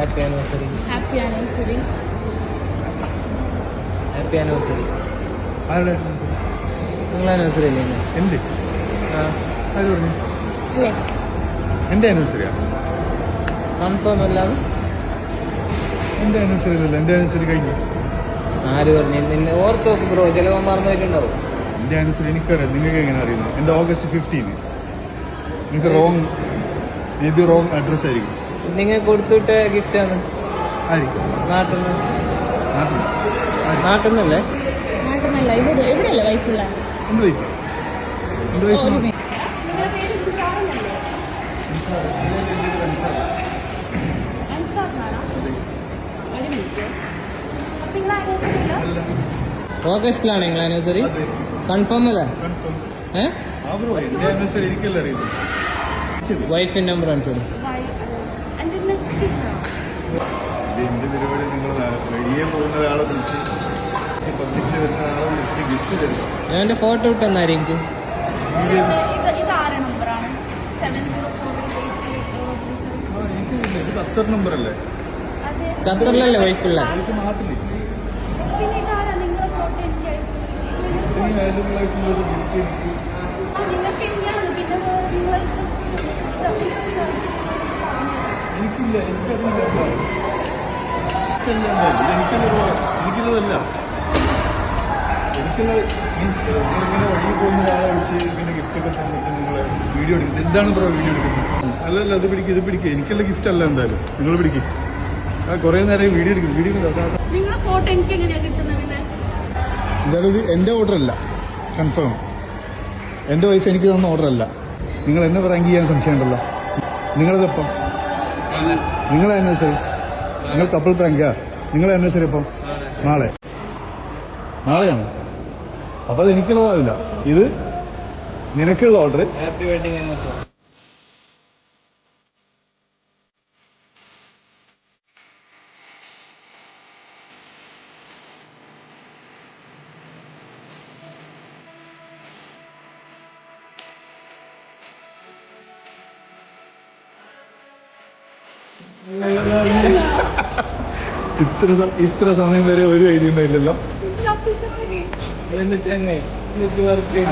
Happy anniversary. Happy anniversary. Happy anniversary. ആരുടെ നിങ്ങളെ anniversary അല്ലേ ഇന്ന്? എൻ്റെ ആ ആര് പറഞ്ഞു? അല്ലേ? എൻ്റെ ആനിവേഴ്സറിയാണ്. കൺഫേം അല്ലാതെ എൻ്റെ ആനിവേഴ്സറി അല്ലല്ലോ, എൻ്റെ ആനിവേഴ്സറി കഴിഞ്ഞു. ആര് പറഞ്ഞു? നിന്നെ ഓർത്ത് നോക്ക് ബ്രോ, ചിലപ്പോൾ മറന്നു പോയിട്ടുണ്ടാവും. എൻ്റെ ആനിവേഴ്സറി എനിക്കറിയാം, നിങ്ങൾക്ക് എങ്ങനെ അറിയുന്നത്? എൻ്റെ August 15. നിങ്ങൾക്ക് മേ ബി റോങ് അഡ്രസ് ആയിരിക്കും. നിങ്ങൾ കൊടുത്തുവിട്ട ഗിഫ്റ്റാണ്. ആയിരിക്കും. നാട്ടിൽ നിന്ന്. നാട്ടിൽ നാട്ടിൽ നിന്നല്ലേ? നാട്ടിന്നല്ല, എവിടെയല്ല വൈഫുള്ള. എൻ്റെ വൈഫ്. എൻ്റെ വൈഫ് ഓഗസ്റ്റിലാണ് നിങ്ങൾ ആനിവേഴ്സറി? കൺഫേം അല്ലേ? എൻ്റെ ആനിവേഴ്സറി എനിക്കല്ല അറിയുന്നത്. വൈഫിൻ്റെ നമ്പർ കാണിച്ചോളൂ. എൻ്റെ പരിപാടി നിങ്ങൾ വഴിയെ പോകുന്ന ഒരാളെ വിളിച്ച് പബ്ലിക്കിൽ വരുന്ന ആളെ വിളിച്ചിട്ട് ഗിഫ്റ്റ് തരും. ഞാൻ എൻ്റെ ഫോട്ടോ ഇട്ടെന്നായിരിക്കും. ഇത് ഖത്തർ നമ്പർ അല്ലേ? ഖത്തറിലല്ലേ വൈഫുള്ള? എനിക്ക് നാട്ടില് വാല്യൂബിളായിട്ടുള്ളൊരു ഗിഫ്റ്റ് എനിക്കില്ല. എനിക്കുള്ളതല്ല. എനിക്കുള്ള മീൻസ് നിങ്ങളിങ്ങനെ വഴി പോകുന്ന ഒരാളെ വിളിച്ച് ഇങ്ങനെ ഗിഫ്റ്റൊക്കെ തന്നിട്ട് നിങ്ങളെ വീഡിയോ എടുക്കുന്നത്. എന്താണ് ബ്രോ വീഡിയോ എടുക്കുന്നത്? അല്ലല്ല, ഇത് പിടിക്കുക. എനിക്കുള്ള ഗിഫ്റ്റ് അല്ല എന്തായാലും. നിങ്ങൾ പിടിക്കും. കുറേ നേരം വീഡിയോ എടുക്കും. എന്തായാലും ഇത് എൻ്റെ ഓർഡർ അല്ല, കൺഫേം. എൻ്റെ വൈഫ് എനിക്ക് തന്ന ഓർഡർ അല്ല. നിങ്ങൾ എന്നെ പ്രാങ്ക് ചെയ്യാൻ സംശയം ഉണ്ടല്ലോ. നിങ്ങളതെപ്പം? നിങ്ങളെ ആനിവേഴ്സറി, നിങ്ങൾ കപ്പിൾ പ്രാങ്കാ? നിങ്ങളെ ആനിവേഴ്സറി എപ്പം? നാളെയാണ്. അപ്പോൾ അത് എനിക്കുള്ളതാവില്ല. ഇത് നിനക്കുള്ള ഓർഡർ. Happy wedding anniversary. ഇത്ര സമയം വരെ ഒരു ഐഡിയ ഉണ്ടായില്ലല്ലോ. ചെന്നൈ വിശ്വസിക്കാൻ